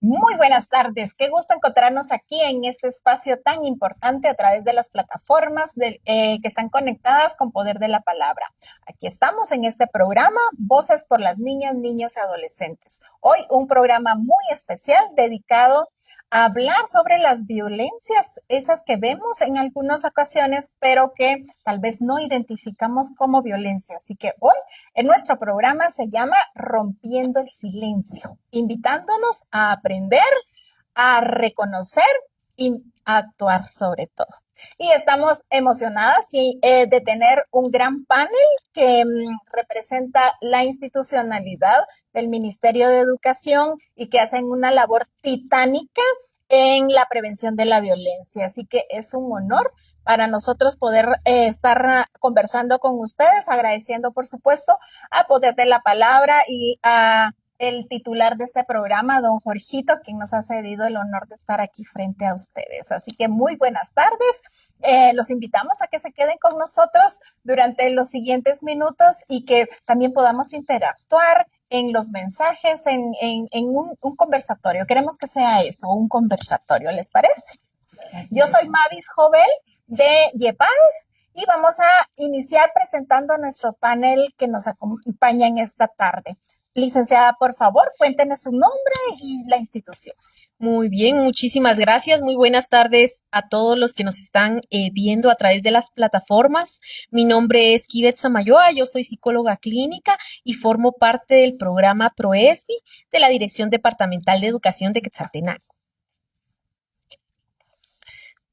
Muy buenas tardes, qué gusto encontrarnos aquí en este espacio tan importante a través de las plataformas que están conectadas con Poder de la Palabra. Aquí estamos en este programa, Voces por las Niñas, Niños y Adolescentes. Hoy un programa muy especial dedicado a hablar sobre las violencias, esas que vemos en algunas ocasiones, pero que tal vez no identificamos como violencia. Así que hoy en nuestro programa se llama Rompiendo el Silencio, invitándonos a aprender, a reconocer y a actuar sobre todo. Y estamos emocionadas de tener un gran panel que representa la institucionalidad del Ministerio de Educación y que hacen una labor titánica en la prevención de la violencia. Así que es un honor para nosotros poder estar conversando con ustedes, agradeciendo por supuesto a Poder de la Palabra y a el titular de este programa, don Jorgito, quien nos ha cedido el honor de estar aquí frente a ustedes. Así que muy buenas tardes. Los invitamos a que se queden con nosotros durante los siguientes minutos y que también podamos interactuar en los mensajes, en un conversatorio. Queremos que sea eso, un conversatorio, ¿les parece? Yo soy Mavis Jovel de YEPADES y vamos a iniciar presentando a nuestro panel que nos acompaña en esta tarde. Licenciada, por favor, cuéntenos su nombre y la institución. Muy bien, muchísimas gracias. Muy buenas tardes a todos los que nos están viendo a través de las plataformas. Mi nombre es Kivet Samayoa, yo soy psicóloga clínica y formo parte del programa PROESBI de la Dirección Departamental de Educación de Quetzaltenango.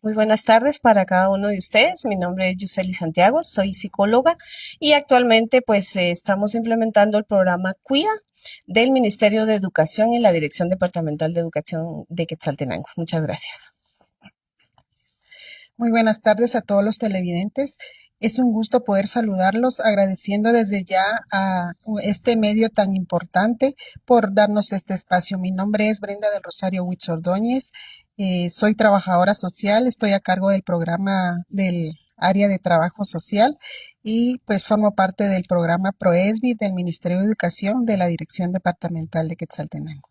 Muy buenas tardes para cada uno de ustedes. Mi nombre es Yuseli Santiago, soy psicóloga y actualmente estamos implementando el programa Cuida del Ministerio de Educación y la Dirección Departamental de Educación de Quetzaltenango. Muchas gracias. Muy buenas tardes a todos los televidentes. Es un gusto poder saludarlos, agradeciendo desde ya a este medio tan importante por darnos este espacio. Mi nombre es Brenda del Rosario Huitz Ordóñez. Soy trabajadora social, estoy a cargo del programa del área de trabajo social y pues formo parte del programa PROESBI del Ministerio de Educación de la Dirección Departamental de Quetzaltenango.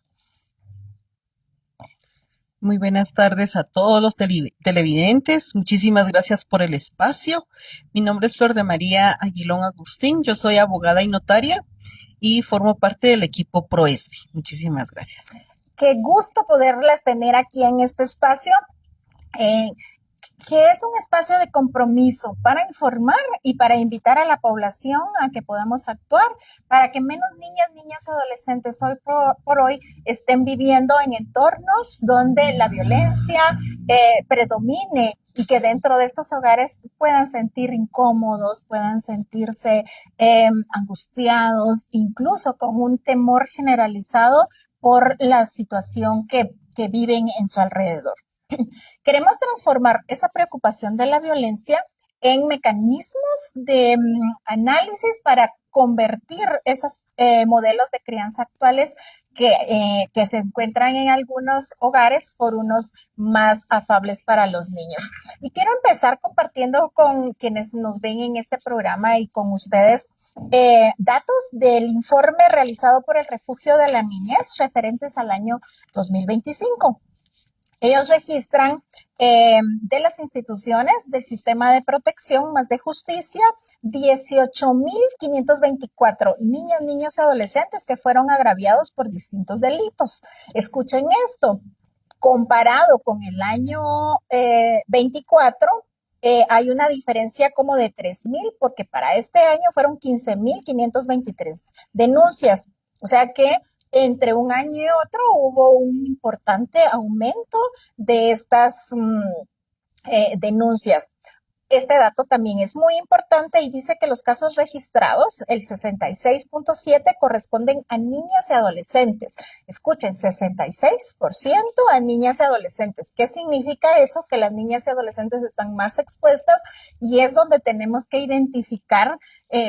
Muy buenas tardes a todos los televidentes. Muchísimas gracias por el espacio. Mi nombre es Flor de María Aguilón Agustín. Yo soy abogada y notaria y formo parte del equipo PROESBI. Muchísimas gracias. Qué gusto poderlas tener aquí en este espacio. Que es un espacio de compromiso para informar y para invitar a la población a que podamos actuar para que menos niñas, niñas, adolescentes hoy por hoy estén viviendo en entornos donde la violencia predomine y que dentro de estos hogares puedan sentir incómodos, puedan sentirse angustiados, incluso con un temor generalizado por la situación que viven en su alrededor. Queremos transformar esa preocupación de la violencia en mecanismos de análisis para convertir esos modelos de crianza actuales que se encuentran en algunos hogares por unos más afables para los niños. Y quiero empezar compartiendo con quienes nos ven en este programa y con ustedes datos del informe realizado por el Refugio de la Niñez referentes al año 2025. Ellos registran de las instituciones del sistema de protección más de justicia 18,524 niñas, niños y adolescentes que fueron agraviados por distintos delitos. Escuchen esto, comparado con el año 24, hay una diferencia como de 3,000 porque para este año fueron 15,523 denuncias. O sea que entre un año y otro hubo un importante aumento de estas denuncias. Este dato también es muy importante y dice que los casos registrados, el 66.7%, corresponden a niñas y adolescentes. Escuchen, 66% a niñas y adolescentes. ¿Qué significa eso? Que las niñas y adolescentes están más expuestas y es donde tenemos que identificar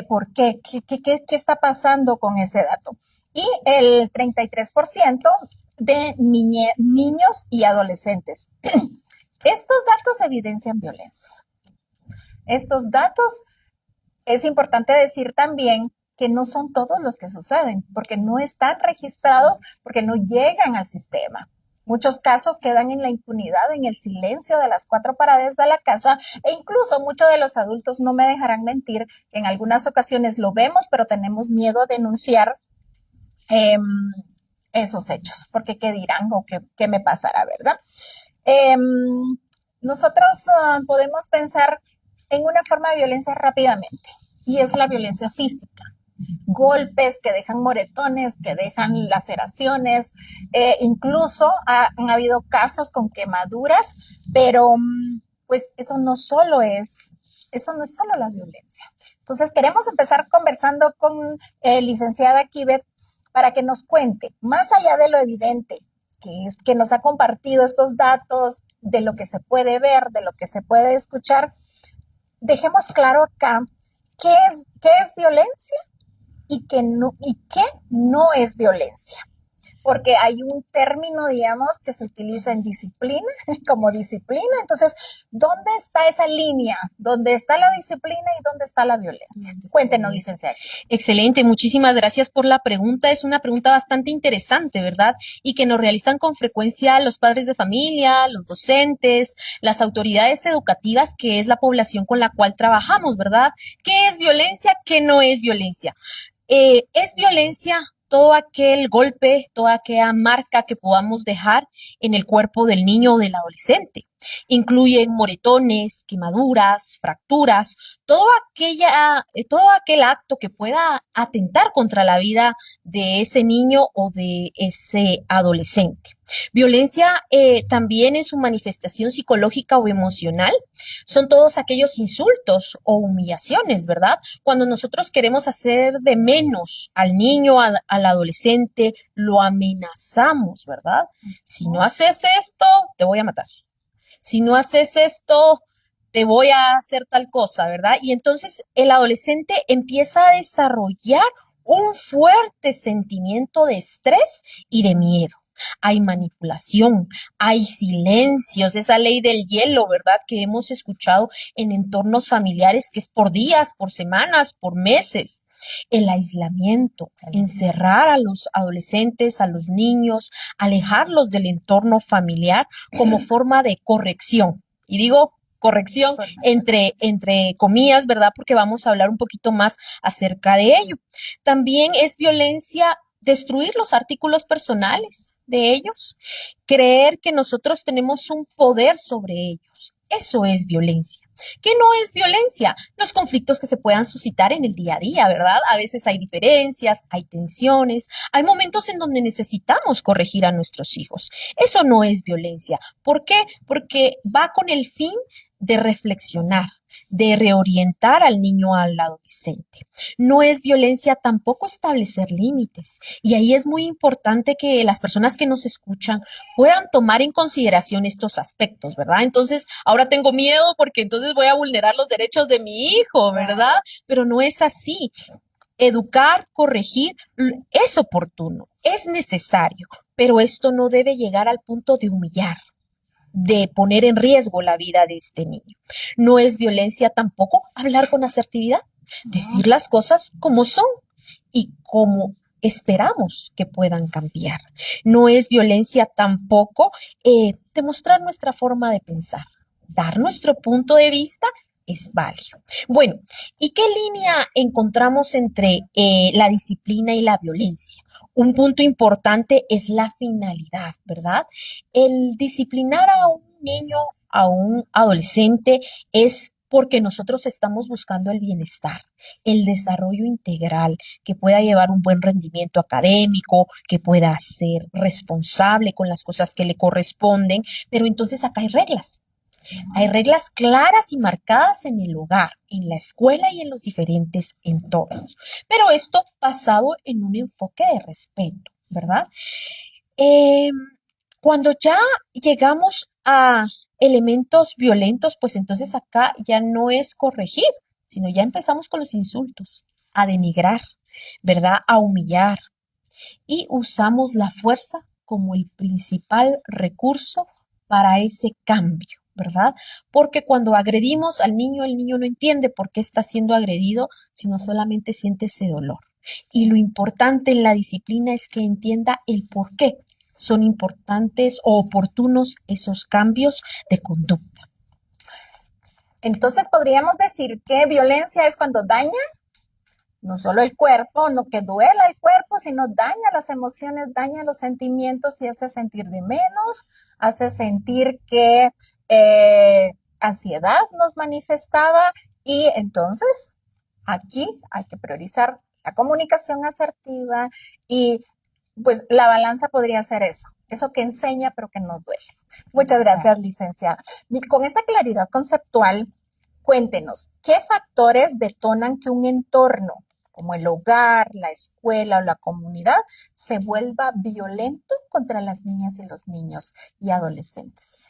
por qué está pasando con ese dato. Y el 33% de niños y adolescentes. Estos datos evidencian violencia. Estos datos, es importante decir también que no son todos los que suceden, porque no están registrados, porque no llegan al sistema. Muchos casos quedan en la impunidad, en el silencio de las cuatro paredes de la casa e incluso muchos de los adultos no me dejarán mentir que en algunas ocasiones lo vemos, pero tenemos miedo a denunciar eh, esos hechos, porque qué dirán o qué me pasará, ¿verdad? Eh, Nosotros podemos pensar en una forma de violencia rápidamente y es la violencia física. Golpes que dejan moretones, que dejan laceraciones, incluso han habido casos con quemaduras, pero pues eso no es solo la violencia. Entonces queremos empezar conversando con licenciada Kibet para que nos cuente, más allá de lo evidente, que es que nos ha compartido estos datos de lo que se puede ver, de lo que se puede escuchar, dejemos claro acá qué es violencia y qué no es violencia. Porque hay un término, digamos, que se utiliza en disciplina, como disciplina. Entonces, ¿dónde está esa línea? ¿Dónde está la disciplina y dónde está la violencia? Cuéntenos, licenciada. Excelente, muchísimas gracias por la pregunta. Es una pregunta bastante interesante, ¿verdad? Y que nos realizan con frecuencia los padres de familia, los docentes, las autoridades educativas, que es la población con la cual trabajamos, ¿verdad? ¿Qué es violencia? ¿Qué no es violencia? Es violencia todo aquel golpe, toda aquella marca que podamos dejar en el cuerpo del niño o del adolescente. Incluyen moretones, quemaduras, fracturas, todo aquel acto que pueda atentar contra la vida de ese niño o de ese adolescente. Violencia también en su manifestación psicológica o emocional son todos aquellos insultos o humillaciones, ¿verdad? Cuando nosotros queremos hacer de menos al niño, al adolescente, lo amenazamos, ¿verdad? Si no haces esto, te voy a matar. Si no haces esto, te voy a hacer tal cosa, ¿verdad? Y entonces el adolescente empieza a desarrollar un fuerte sentimiento de estrés y de miedo. Hay manipulación, hay silencios, esa ley del hielo, ¿verdad? Que hemos escuchado en entornos familiares, que es por días, por semanas, por meses. El aislamiento, encerrar a los adolescentes, a los niños, alejarlos del entorno familiar como forma de corrección. Y digo corrección entre comillas, ¿verdad? Porque vamos a hablar un poquito más acerca de ello. También es violencia destruir los artículos personales de ellos, creer que nosotros tenemos un poder sobre ellos. Eso es violencia. ¿Qué no es violencia? Los conflictos que se puedan suscitar en el día a día, ¿verdad? A veces hay diferencias, hay tensiones, hay momentos en donde necesitamos corregir a nuestros hijos. Eso no es violencia. ¿Por qué? Porque va con el fin de reflexionar, de reorientar al niño o al adolescente. No es violencia tampoco establecer límites. Y ahí es muy importante que las personas que nos escuchan puedan tomar en consideración estos aspectos, ¿verdad? Entonces, ahora tengo miedo porque entonces voy a vulnerar los derechos de mi hijo, ¿verdad? Pero no es así. Educar, corregir, es oportuno, es necesario, pero esto no debe llegar al punto de humillar, de poner en riesgo la vida de este niño. No es violencia tampoco hablar con asertividad, decir las cosas como son y como esperamos que puedan cambiar. No es violencia tampoco demostrar nuestra forma de pensar, dar nuestro punto de vista es válido. Bueno, ¿y qué línea encontramos entre la disciplina y la violencia? Un punto importante es la finalidad, ¿verdad? El disciplinar a un niño, a un adolescente, es porque nosotros estamos buscando el bienestar, el desarrollo integral, que pueda llevar un buen rendimiento académico, que pueda ser responsable con las cosas que le corresponden, pero entonces acá hay reglas. Hay reglas claras y marcadas en el hogar, en la escuela y en los diferentes entornos. Pero esto basado en un enfoque de respeto, ¿verdad? Cuando ya llegamos a elementos violentos, pues entonces acá ya no es corregir, sino ya empezamos con los insultos, a denigrar, ¿verdad? A humillar. Y usamos la fuerza como el principal recurso para ese cambio, ¿verdad? Porque cuando agredimos al niño, el niño no entiende por qué está siendo agredido, sino solamente siente ese dolor. Y lo importante en la disciplina es que entienda el por qué. son importantes o oportunos esos cambios de conducta. Entonces podríamos decir que violencia es cuando daña no solo el cuerpo, no que duela el cuerpo, sino daña las emociones, daña los sentimientos y hace sentir de menos, hace sentir que ansiedad nos manifestaba y entonces aquí hay que priorizar la comunicación asertiva y pues la balanza podría ser eso que enseña pero que no duele. Muchas gracias, licenciada. Con esta claridad conceptual, cuéntenos, ¿qué factores detonan que un entorno como el hogar, la escuela o la comunidad se vuelva violento contra las niñas y los niños y adolescentes?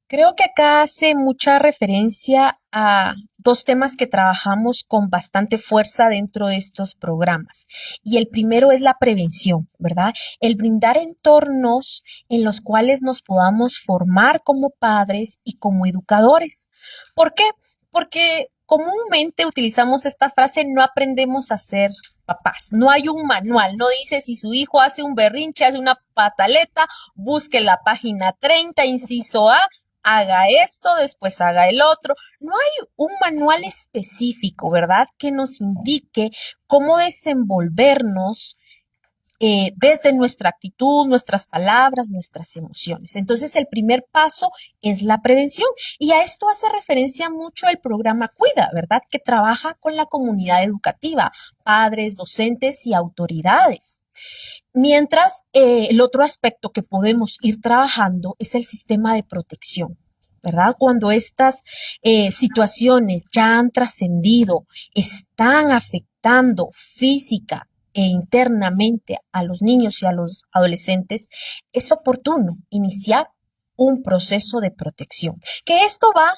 Creo que acá hace mucha referencia a dos temas que trabajamos con bastante fuerza dentro de estos programas. Y el primero es la prevención, ¿verdad? El brindar entornos en los cuales nos podamos formar como padres y como educadores. ¿Por qué? Porque comúnmente utilizamos esta frase, no aprendemos a ser papás. No hay un manual, no dice si su hijo hace un berrinche, hace una pataleta, busque la página 30, inciso A, haga esto, después haga el otro. No hay un manual específico, ¿verdad?, que nos indique cómo desenvolvernos desde nuestra actitud, nuestras palabras, nuestras emociones. Entonces, el primer paso es la prevención y a esto hace referencia mucho el programa Cuida, ¿verdad?, que trabaja con la comunidad educativa, padres, docentes y autoridades. Mientras, el otro aspecto que podemos ir trabajando es el sistema de protección, ¿verdad? Cuando estas situaciones ya han trascendido, están afectando física e internamente a los niños y a los adolescentes, es oportuno iniciar un proceso de protección, que esto va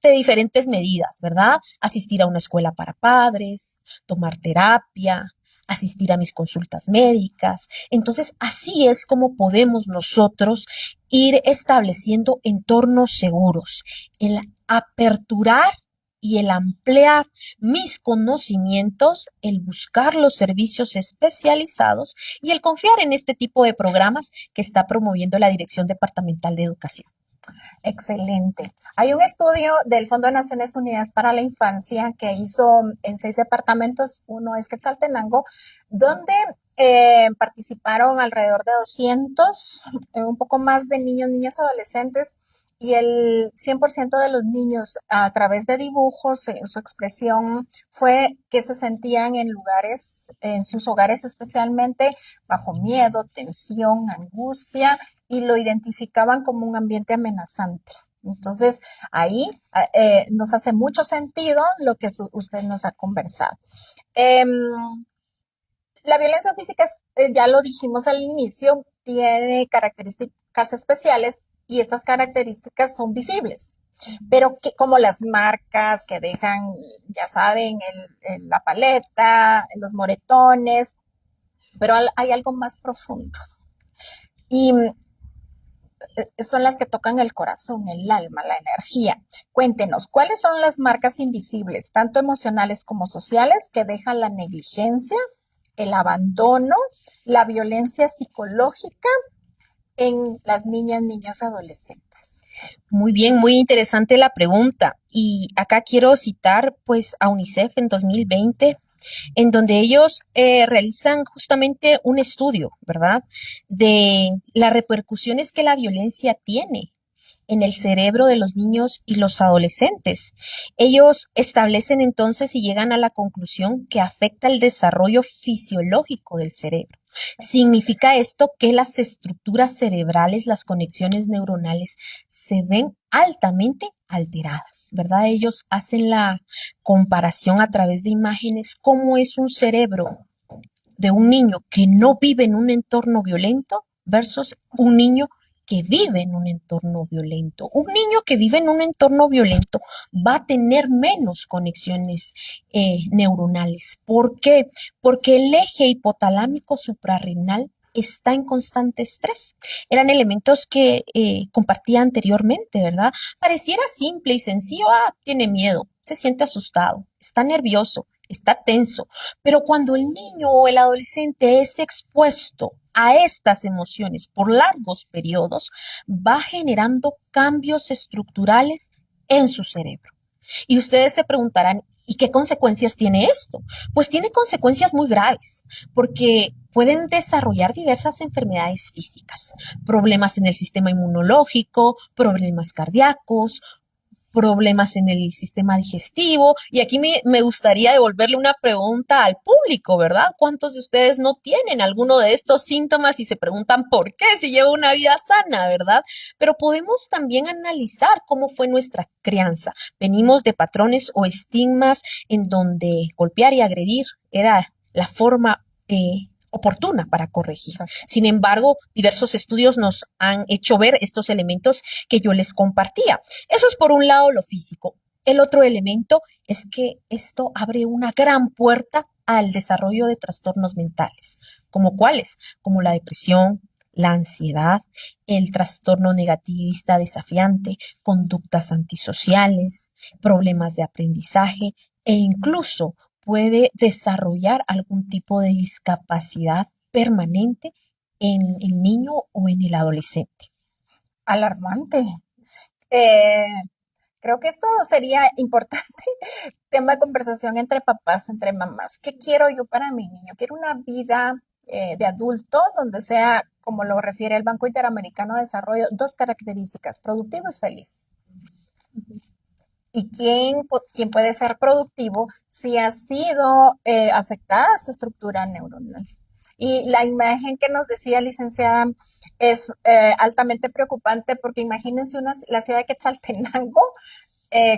de diferentes medidas, ¿verdad? Asistir a una escuela para padres, tomar terapia, asistir a mis consultas médicas. Entonces, así es como podemos nosotros ir estableciendo entornos seguros, el aperturar y el ampliar mis conocimientos, el buscar los servicios especializados y el confiar en este tipo de programas que está promoviendo la Dirección Departamental de Educación. Excelente. Hay un estudio del Fondo de Naciones Unidas para la Infancia que hizo en 6 departamentos, uno es Quetzaltenango, donde participaron alrededor de 200, un poco más de niños, niñas, adolescentes, y el 100% de los niños a través de dibujos, su expresión fue que se sentían en lugares, en sus hogares especialmente, bajo miedo, tensión, angustia, y lo identificaban como un ambiente amenazante. Entonces, ahí nos hace mucho sentido lo que usted nos ha conversado. La violencia física, ya lo dijimos al inicio, tiene características especiales y estas características son visibles, pero como las marcas que dejan, ya saben, la paleta, los moretones, pero hay algo más profundo. Y son las que tocan el corazón, el alma, la energía. Cuéntenos, ¿cuáles son las marcas invisibles, tanto emocionales como sociales, que dejan la negligencia, el abandono, la violencia psicológica en las niñas, niños, adolescentes? Muy bien, muy interesante la pregunta. Y acá quiero citar pues a UNICEF en 2020, en donde ellos realizan justamente un estudio, ¿verdad?, de las repercusiones que la violencia tiene en el cerebro de los niños y los adolescentes. Ellos establecen entonces y llegan a la conclusión que afecta el desarrollo fisiológico del cerebro. Significa esto que las estructuras cerebrales, las conexiones neuronales se ven altamente alteradas, ¿verdad? Ellos hacen la comparación a través de imágenes, cómo es un cerebro de un niño que no vive en un entorno violento versus un niño que vive en un entorno violento. Un niño que vive en un entorno violento va a tener menos conexiones neuronales. ¿Por qué? Porque el eje hipotalámico suprarrenal está en constante estrés. Eran elementos que compartía anteriormente, ¿verdad? Pareciera simple y sencillo. Tiene miedo, se siente asustado, está nervioso, está tenso. Pero cuando el niño o el adolescente es expuesto a estas emociones por largos periodos va generando cambios estructurales en su cerebro. Y ustedes se preguntarán, ¿y qué consecuencias tiene esto? Pues tiene consecuencias muy graves, porque pueden desarrollar diversas enfermedades físicas, problemas en el sistema inmunológico, problemas cardíacos, problemas en el sistema digestivo. Y aquí me gustaría devolverle una pregunta al público, ¿verdad? ¿Cuántos de ustedes no tienen alguno de estos síntomas y se preguntan por qué si llevo una vida sana, ¿verdad? Pero podemos también analizar cómo fue nuestra crianza. Venimos de patrones o estigmas en donde golpear y agredir era la forma oportuna para corregir. Sin embargo, diversos estudios nos han hecho ver estos elementos que yo les compartía. Eso es por un lado lo físico. El otro elemento es que esto abre una gran puerta al desarrollo de trastornos mentales, como cuáles, como la depresión, la ansiedad, el trastorno negativista desafiante, conductas antisociales, problemas de aprendizaje e incluso puede desarrollar algún tipo de discapacidad permanente en el niño o en el adolescente. Alarmante. Creo que esto sería importante, tema de conversación entre papás, entre mamás. ¿Qué quiero yo para mi niño? Quiero una vida de adulto donde sea, como lo refiere el Banco Interamericano de Desarrollo, dos características, productivo y feliz. ¿Y quién puede ser productivo si ha sido afectada su estructura neuronal? Y la imagen que nos decía licenciada es altamente preocupante porque imagínense la ciudad de Quetzaltenango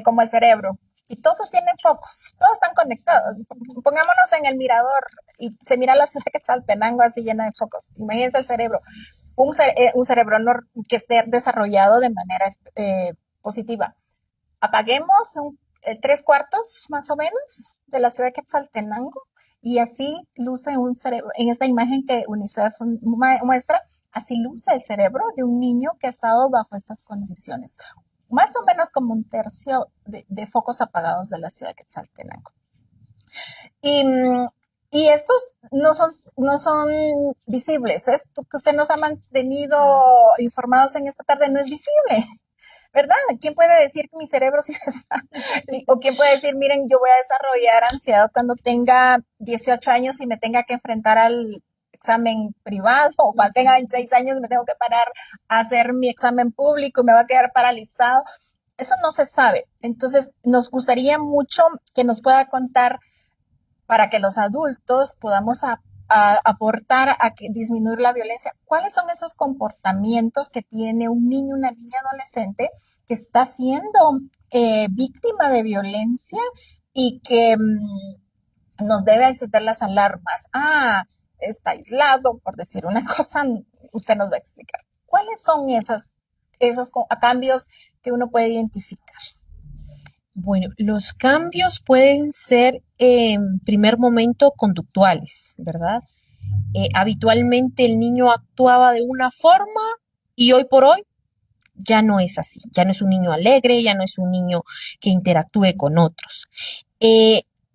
como el cerebro. Y todos tienen focos, todos están conectados. Pongámonos en el mirador y se mira la ciudad de Quetzaltenango así llena de focos. Imagínense el cerebro. Un cerebro que esté desarrollado de manera positiva. Apaguemos 3/4 más o menos de la ciudad de Quetzaltenango y así luce un cerebro. En esta imagen que UNICEF muestra, así luce el cerebro de un niño que ha estado bajo estas condiciones. Más o menos como un tercio de focos apagados de la ciudad de Quetzaltenango. Y estos no son visibles. Esto que usted nos ha mantenido informados en esta tarde no es visible. ¿Verdad? ¿Quién puede decir que mi cerebro sí está? O quién puede decir, miren, yo voy a desarrollar ansiedad cuando tenga 18 años y me tenga que enfrentar al examen privado, o cuando tenga 26 años me tengo que parar a hacer mi examen público y me va a quedar paralizado? Eso no se sabe. Entonces, nos gustaría mucho que nos pueda contar para que los adultos podamos aportar a disminuir la violencia. ¿Cuáles son esos comportamientos que tiene un niño, una niña, adolescente que está siendo víctima de violencia y que nos debe encender las alarmas? Está aislado, por decir una cosa, usted nos va a explicar. ¿Cuáles son esos cambios que uno puede identificar? Bueno, los cambios pueden ser en primer momento conductuales, ¿verdad? Habitualmente el niño actuaba de una forma y hoy por hoy ya no es así. Ya no es un niño alegre, ya no es un niño que interactúe con otros.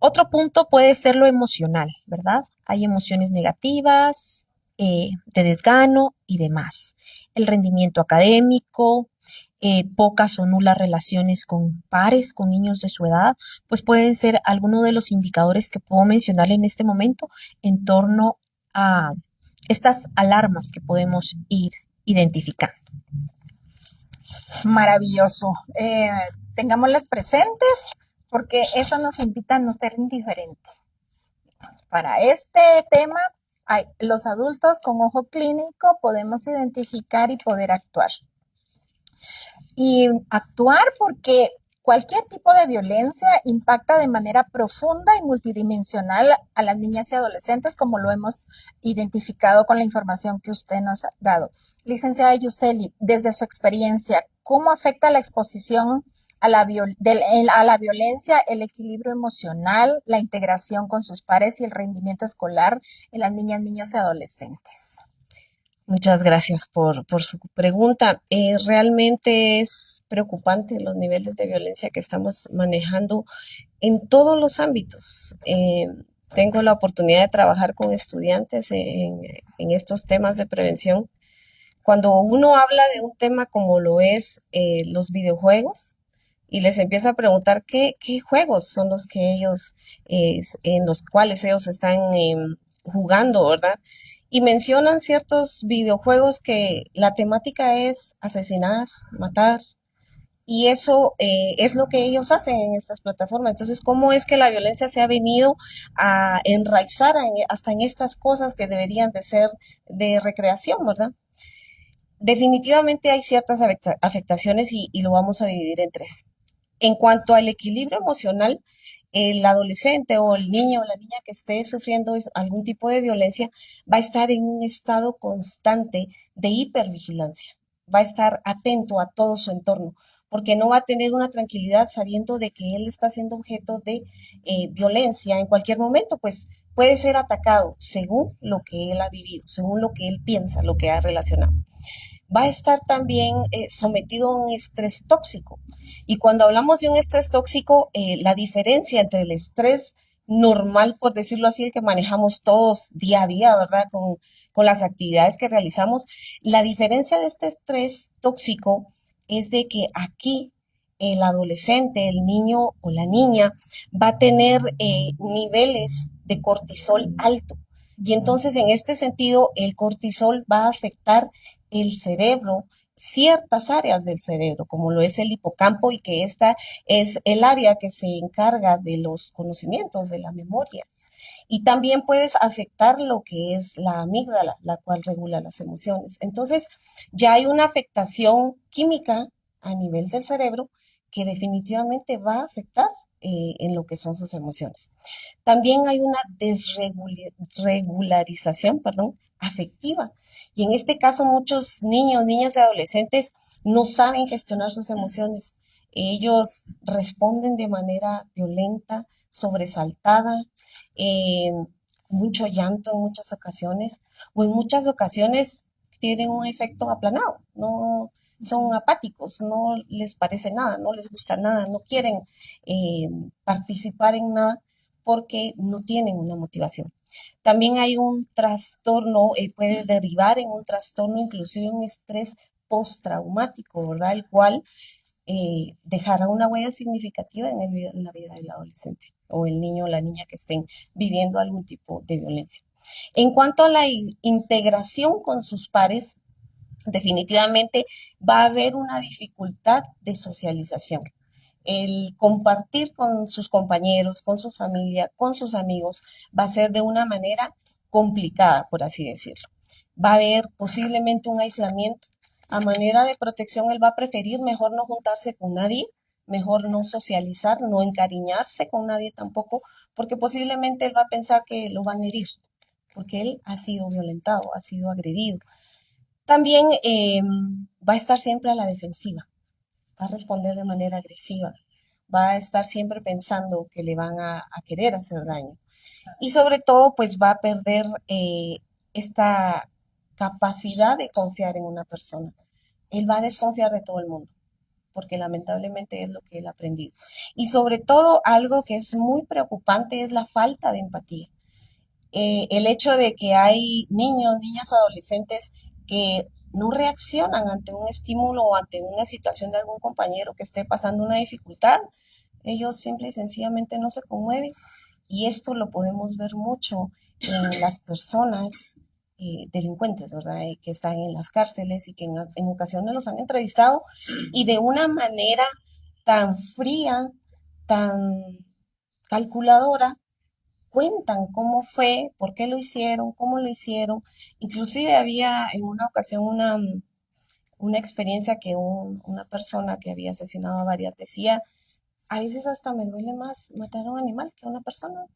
Otro punto puede ser lo emocional, ¿verdad? Hay emociones negativas, de desgano y demás. El rendimiento académico, pocas o nulas relaciones con pares, con niños de su edad, pues pueden ser algunos de los indicadores que puedo mencionar en este momento en torno a estas alarmas que podemos ir identificando. Maravilloso. Tengámoslas presentes porque eso nos invita a no ser indiferentes. Para este tema, los adultos con ojo clínico podemos identificar y poder actuar. Y actuar porque cualquier tipo de violencia impacta de manera profunda y multidimensional a las niñas y adolescentes, como lo hemos identificado con la información que usted nos ha dado. Licenciada Yuseli, desde su experiencia, ¿cómo afecta la exposición a la violencia, el equilibrio emocional, la integración con sus pares y el rendimiento escolar en las niñas, niños y adolescentes? Muchas gracias por su pregunta. Realmente es preocupante los niveles de violencia que estamos manejando en todos los ámbitos. tengo la oportunidad de trabajar con estudiantes en estos temas de prevención. Cuando uno habla de un tema como lo es los videojuegos y les empieza a preguntar qué juegos son los que ellos, en los cuales ellos están jugando, ¿verdad? Y mencionan ciertos videojuegos que la temática es asesinar, matar, y eso es lo que ellos hacen en estas plataformas. Entonces, ¿cómo es que la violencia se ha venido a enraizar hasta en estas cosas que deberían de ser de recreación, ¿verdad? Definitivamente hay ciertas afectaciones y lo vamos a dividir en tres. En cuanto al equilibrio emocional, el adolescente o el niño o la niña que esté sufriendo algún tipo de violencia va a estar en un estado constante de hipervigilancia, va a estar atento a todo su entorno, porque no va a tener una tranquilidad sabiendo de que él está siendo objeto de violencia en cualquier momento, pues puede ser atacado según lo que él ha vivido, según lo que él piensa, lo que ha relacionado. Va a estar también sometido a un estrés tóxico. Y cuando hablamos de un estrés tóxico, la diferencia entre el estrés normal, por decirlo así, el que manejamos todos día a día, ¿verdad? Con las actividades que realizamos, la diferencia de este estrés tóxico es de que aquí el adolescente, el niño o la niña va a tener niveles de cortisol alto. Y entonces, en este sentido, el cortisol va a afectar el cerebro, ciertas áreas del cerebro, como lo es el hipocampo, y que esta es el área que se encarga de los conocimientos, de la memoria. Y también puedes afectar lo que es la amígdala, la cual regula las emociones. Entonces, ya hay una afectación química a nivel del cerebro que definitivamente va a afectar en lo que son sus emociones. También hay una desregularización, afectiva. Y en este caso muchos niños, niñas y adolescentes no saben gestionar sus emociones. Ellos responden de manera violenta, sobresaltada, eh, mucho llanto en muchas ocasiones, o en muchas ocasiones tienen un efecto aplanado, no son apáticos, no les parece nada, no les gusta nada, no quieren participar en nada porque no tienen una motivación. También hay un trastorno, puede derivar en un trastorno, inclusive un estrés postraumático, ¿verdad? El cual dejará una huella significativa en la vida del adolescente o el niño o la niña que estén viviendo algún tipo de violencia. En cuanto a la integración con sus pares, definitivamente va a haber una dificultad de socialización. El compartir con sus compañeros, con su familia, con sus amigos, va a ser de una manera complicada, por así decirlo. Va a haber posiblemente un aislamiento. A manera de protección, él va a preferir mejor no juntarse con nadie, mejor no socializar, no encariñarse con nadie tampoco, porque posiblemente él va a pensar que lo van a herir, porque él ha sido violentado, ha sido agredido. También va a estar siempre a la defensiva, va a responder de manera agresiva, va a estar siempre pensando que le van a querer hacer daño. Y sobre todo, pues va a perder esta capacidad de confiar en una persona. Él va a desconfiar de todo el mundo, porque lamentablemente es lo que él ha aprendido. Y sobre todo, algo que es muy preocupante es la falta de empatía. El hecho de que hay niños, niñas o adolescentes que no reaccionan ante un estímulo o ante una situación de algún compañero que esté pasando una dificultad. Ellos simple y sencillamente no se conmueven. Y esto lo podemos ver mucho en las personas delincuentes, ¿verdad? Que están en las cárceles y que en ocasiones los han entrevistado y de una manera tan fría, tan calculadora, cuentan cómo fue, por qué lo hicieron, cómo lo hicieron. Inclusive había en una ocasión una experiencia que una persona que había asesinado a varias decía, a veces hasta me duele más matar a un animal que a una persona.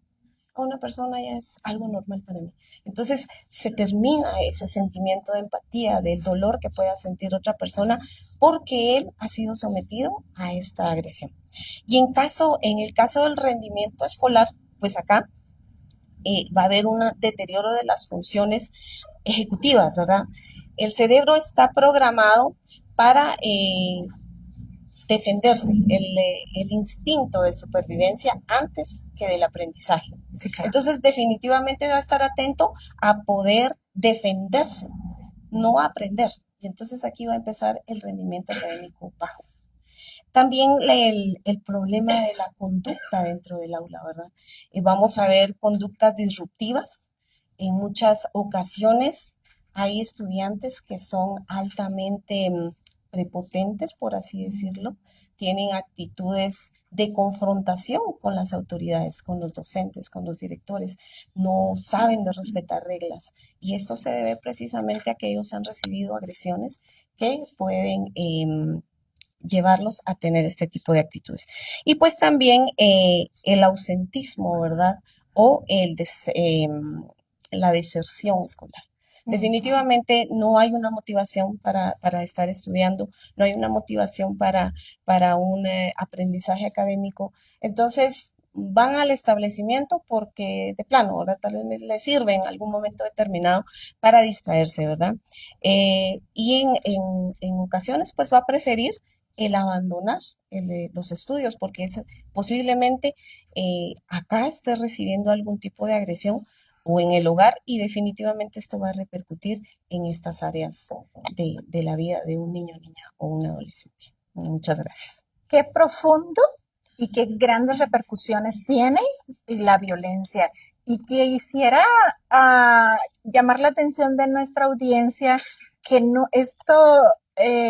A una persona ya es algo normal para mí. Entonces se termina ese sentimiento de empatía, del dolor que pueda sentir otra persona porque él ha sido sometido a esta agresión. Y en el caso del rendimiento escolar, pues acá va a haber un deterioro de las funciones ejecutivas, ¿verdad? El cerebro está programado para defenderse, el instinto de supervivencia antes que del aprendizaje. Sí, claro. Entonces, definitivamente va a estar atento a poder defenderse, no a aprender. Y entonces aquí va a empezar el rendimiento académico bajo. También el problema de la conducta dentro del aula, ¿verdad? Vamos a ver conductas disruptivas. En muchas ocasiones hay estudiantes que son altamente prepotentes, por así decirlo, tienen actitudes de confrontación con las autoridades, con los docentes, con los directores, no saben de respetar reglas. Y esto se debe precisamente a que ellos han recibido agresiones que pueden llevarlos a tener este tipo de actitudes. Y pues también el ausentismo, ¿verdad? O la deserción escolar. Definitivamente no hay una motivación para estar estudiando, no hay una motivación para un aprendizaje académico. Entonces, van al establecimiento porque de plano, ahora tal vez les sirve en algún momento determinado para distraerse, ¿verdad? Y en ocasiones, pues va a preferir el abandonar los estudios porque posiblemente acá esté recibiendo algún tipo de agresión o en el hogar y definitivamente esto va a repercutir en estas áreas de la vida de un niño, niña o un adolescente. Muchas gracias. Qué profundo y qué grandes repercusiones tiene la violencia. Y quisiera llamar la atención de nuestra audiencia que no, esto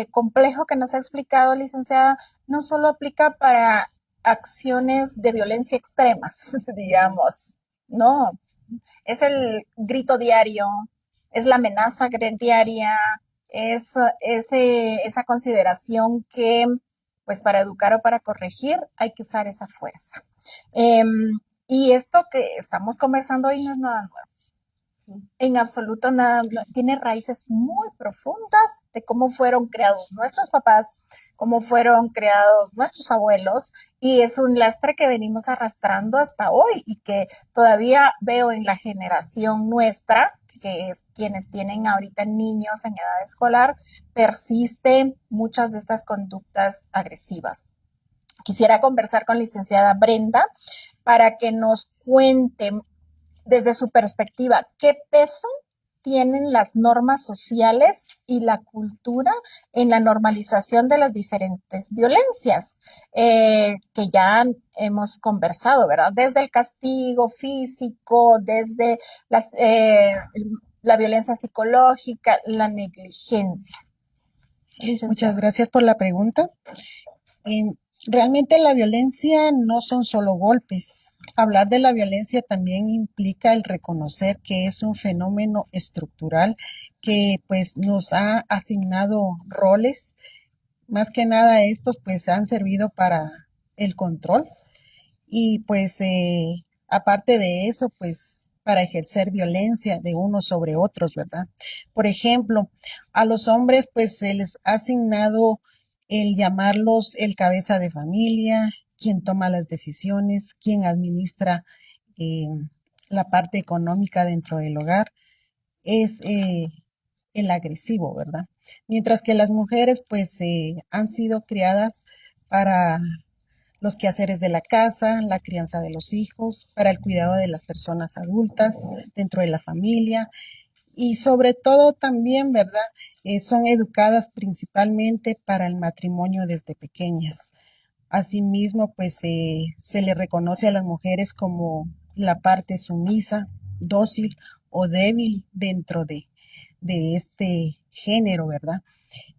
complejo que nos ha explicado, licenciada, no solo aplica para acciones de violencia extremas, digamos, no, es el grito diario, es la amenaza diaria, es esa consideración que, pues para educar o para corregir, hay que usar esa fuerza. Y esto que estamos conversando hoy no es nada nuevo. En absoluto nada, tiene raíces muy profundas de cómo fueron creados nuestros papás, cómo fueron creados nuestros abuelos, y es un lastre que venimos arrastrando hasta hoy y que todavía veo en la generación nuestra, que es quienes tienen ahorita niños en edad escolar, persisten muchas de estas conductas agresivas. Quisiera conversar con la licenciada Brenda para que nos cuente desde su perspectiva, ¿qué peso tienen las normas sociales y la cultura en la normalización de las diferentes violencias que ya hemos conversado, ¿verdad? Desde el castigo físico, desde la violencia psicológica, la negligencia. Muchas gracias por la pregunta. Realmente la violencia no son solo golpes. Hablar de la violencia también implica el reconocer que es un fenómeno estructural que pues nos ha asignado roles. Más que nada estos pues han servido para el control y pues aparte de eso pues para ejercer violencia de unos sobre otros, ¿verdad? Por ejemplo, a los hombres pues se les ha asignado el llamarlos el cabeza de familia, quien toma las decisiones, quien administra la parte económica dentro del hogar, es el agresivo, ¿verdad? Mientras que las mujeres pues han sido criadas para los quehaceres de la casa, la crianza de los hijos, para el cuidado de las personas adultas dentro de la familia, y sobre todo también, ¿verdad? Son educadas principalmente para el matrimonio desde pequeñas. Asimismo, pues se le reconoce a las mujeres como la parte sumisa, dócil o débil dentro de este género, ¿verdad?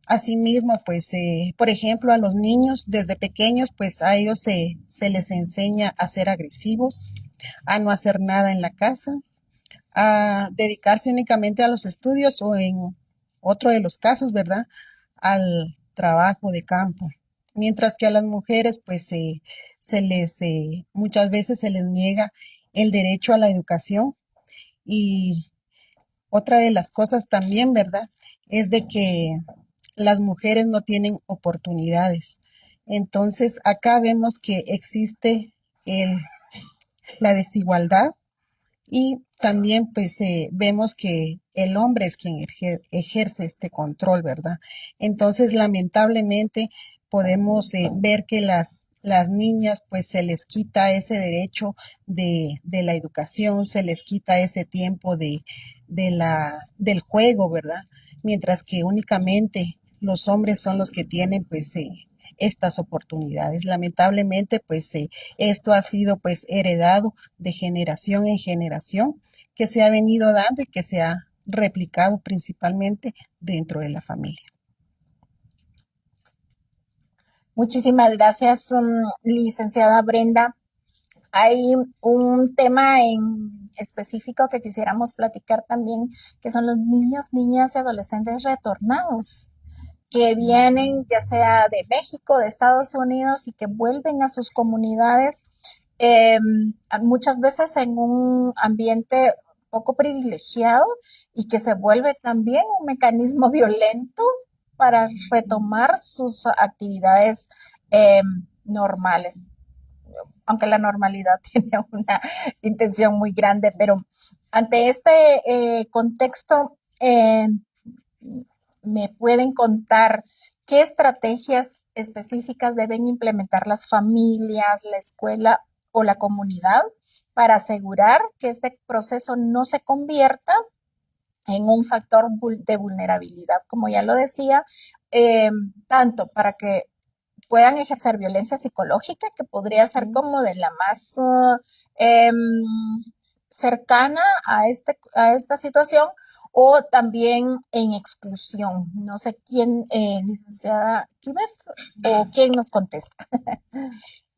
Asimismo, pues, por ejemplo, a los niños desde pequeños, pues a ellos se les enseña a ser agresivos, a no hacer nada en la casa, a dedicarse únicamente a los estudios o en otro de los casos, ¿verdad? Al trabajo de campo. Mientras que a las mujeres, pues, muchas veces se les niega el derecho a la educación. Y otra de las cosas también, ¿verdad? Es de que las mujeres no tienen oportunidades. Entonces, acá vemos que existe la desigualdad Y también pues vemos que el hombre es quien ejerce este control, ¿verdad? Entonces, lamentablemente, podemos ver que las niñas pues se les quita ese derecho de la educación, se les quita ese tiempo del juego, ¿verdad? Mientras que únicamente los hombres son los que tienen pues estas oportunidades. Lamentablemente pues esto ha sido pues heredado de generación en generación, que se ha venido dando y que se ha replicado principalmente dentro de la familia. Muchísimas gracias, licenciada Brenda. Hay un tema en específico que quisiéramos platicar también, que son los niños, niñas y adolescentes retornados, que vienen ya sea de México, de Estados Unidos y que vuelven a sus comunidades, eh, muchas veces en un ambiente poco privilegiado y que se vuelve también un mecanismo violento para retomar sus actividades normales, aunque la normalidad tiene una intención muy grande, pero ante este contexto, me pueden contar qué estrategias específicas deben implementar las familias, la escuela o la comunidad para asegurar que este proceso no se convierta en un factor de vulnerabilidad, como ya lo decía, tanto para que puedan ejercer violencia psicológica, que podría ser como de la más cercana a esta situación, o también en exclusión. No sé quién, licenciada Kibet, o quién nos contesta.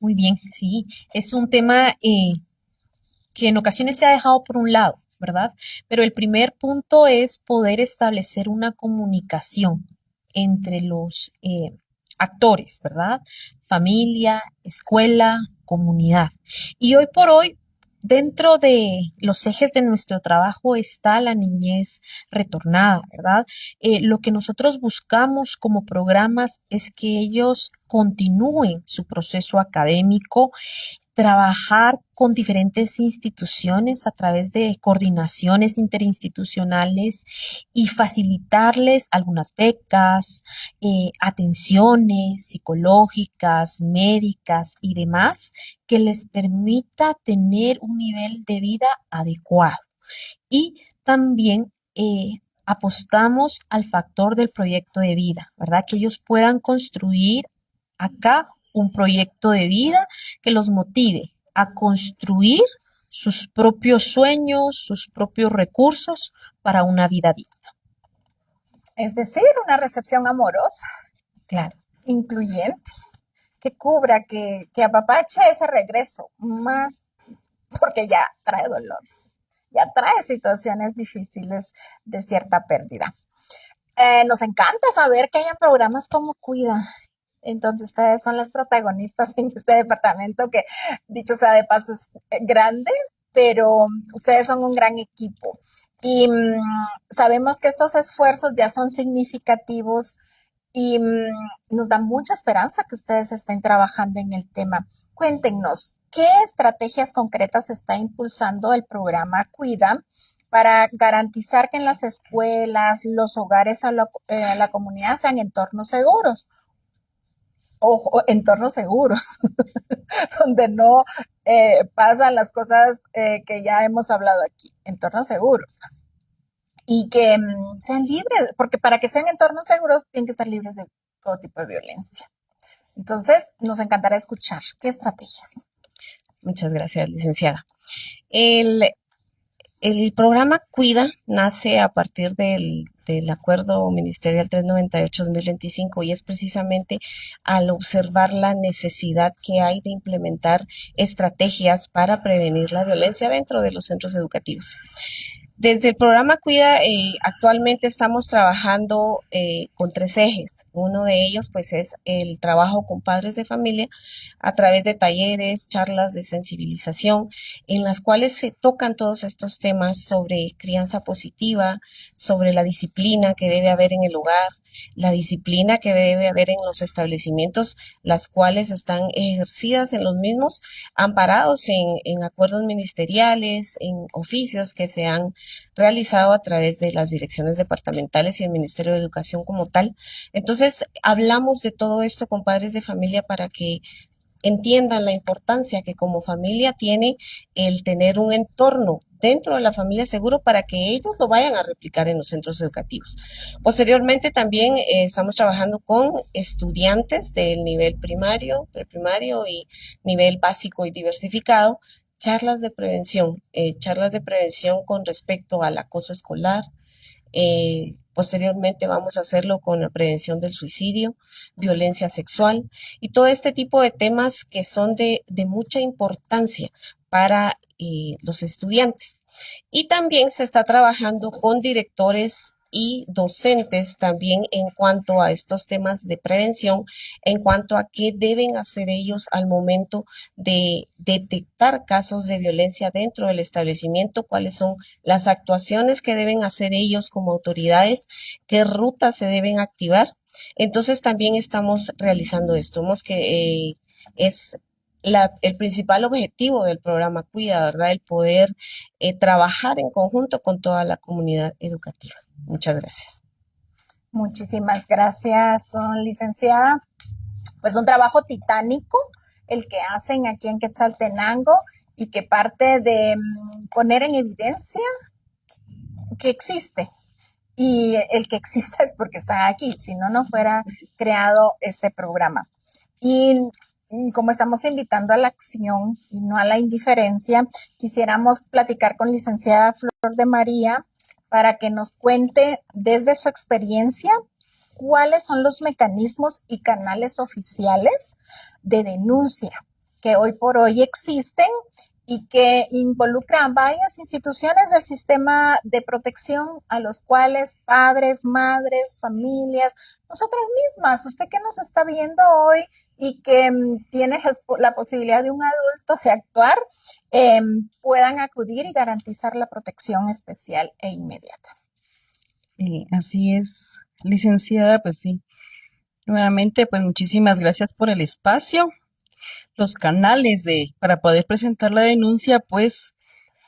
Muy bien, sí, es un tema que en ocasiones se ha dejado por un lado, ¿verdad? Pero el primer punto es poder establecer una comunicación entre los actores, ¿verdad? Familia, escuela, comunidad. Y hoy por hoy, dentro de los ejes de nuestro trabajo está la niñez retornada, ¿verdad? Lo que nosotros buscamos como programas es que ellos continúen su proceso académico, trabajar con diferentes instituciones a través de coordinaciones interinstitucionales y facilitarles algunas becas, atenciones psicológicas, médicas y demás que les permita tener un nivel de vida adecuado. Y también apostamos al factor del proyecto de vida, ¿verdad? Que ellos puedan construir acá un proyecto de vida que los motive a construir sus propios sueños, sus propios recursos para una vida digna. Es decir, una recepción amorosa, Claro. incluyente, que cubra, que apapache ese regreso, más porque ya trae dolor, ya trae situaciones difíciles de cierta pérdida. Nos encanta saber que hayan programas como Cuida. Entonces, ustedes son las protagonistas en este departamento que, dicho sea de paso, es grande, pero ustedes son un gran equipo. Y sabemos que estos esfuerzos ya son significativos y nos da mucha esperanza que ustedes estén trabajando en el tema. Cuéntenos, ¿qué estrategias concretas está impulsando el programa Cuida para garantizar que en las escuelas, los hogares o la comunidad sean entornos seguros? O entornos seguros, donde no pasan las cosas que ya hemos hablado aquí, entornos seguros. Y que sean libres, porque para que sean entornos seguros tienen que estar libres de todo tipo de violencia. Entonces, nos encantará escuchar qué estrategias. Muchas gracias, licenciada. El programa Cuida nace a partir del Acuerdo Ministerial 398-2025 y es precisamente al observar la necesidad que hay de implementar estrategias para prevenir la violencia dentro de los centros educativos. Desde el programa Cuida, actualmente estamos trabajando con 3 ejes. Uno de ellos, pues, es el trabajo con padres de familia a través de talleres, charlas de sensibilización, en las cuales se tocan todos estos temas sobre crianza positiva, sobre la disciplina que debe haber en el hogar, la disciplina que debe haber en los establecimientos, las cuales están ejercidas en los mismos, amparados en acuerdos ministeriales, en oficios que se han realizado a través de las direcciones departamentales y el Ministerio de Educación como tal. Entonces, hablamos de todo esto con padres de familia para que entiendan la importancia que como familia tiene el tener un entorno dentro de la familia seguro para que ellos lo vayan a replicar en los centros educativos. Posteriormente también estamos trabajando con estudiantes del nivel primario, preprimario y nivel básico y diversificado, charlas de prevención con respecto al acoso escolar. Posteriormente vamos a hacerlo con la prevención del suicidio, violencia sexual y todo este tipo de temas que son de mucha importancia para los estudiantes. Y también se está trabajando con directores y docentes también en cuanto a estos temas de prevención, en cuanto a qué deben hacer ellos al momento de detectar casos de violencia dentro del establecimiento, cuáles son las actuaciones que deben hacer ellos como autoridades, qué rutas se deben activar. Entonces también estamos realizando esto. Vemos que es el principal objetivo del programa Cuida, ¿verdad? El poder trabajar en conjunto con toda la comunidad educativa. Muchas gracias. Muchísimas gracias, licenciada. Pues un trabajo titánico el que hacen aquí en Quetzaltenango y que parte de poner en evidencia que existe. Y el que exista es porque está aquí, si no, no fuera creado este programa. Y como estamos invitando a la acción y no a la indiferencia, quisiéramos platicar con licenciada Flor de María para que nos cuente desde su experiencia cuáles son los mecanismos y canales oficiales de denuncia que hoy por hoy existen y que involucran varias instituciones del sistema de protección a los cuales padres, madres, familias, nosotras mismas, usted que nos está viendo hoy y que tiene la posibilidad de un adulto de actuar, puedan acudir y garantizar la protección especial e inmediata. Así es, licenciada, pues sí. Nuevamente, pues muchísimas gracias por el espacio. Los canales para poder presentar la denuncia, pues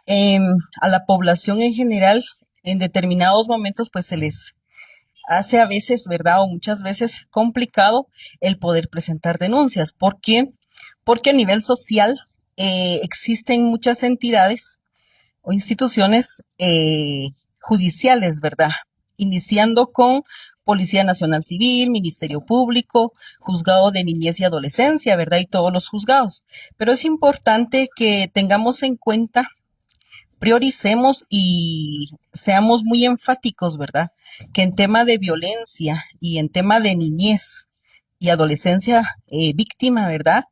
a la población en general, en determinados momentos, pues se les hace a veces, ¿verdad? O muchas veces complicado el poder presentar denuncias. ¿Por qué? Porque a nivel social existen muchas entidades o instituciones judiciales, ¿verdad? Iniciando con Policía Nacional Civil, Ministerio Público, Juzgado de Niñez y Adolescencia, ¿verdad? Y todos los juzgados. Pero es importante que tengamos en cuenta, prioricemos y seamos muy enfáticos, ¿verdad? Que en tema de violencia y en tema de niñez y adolescencia víctima, ¿verdad?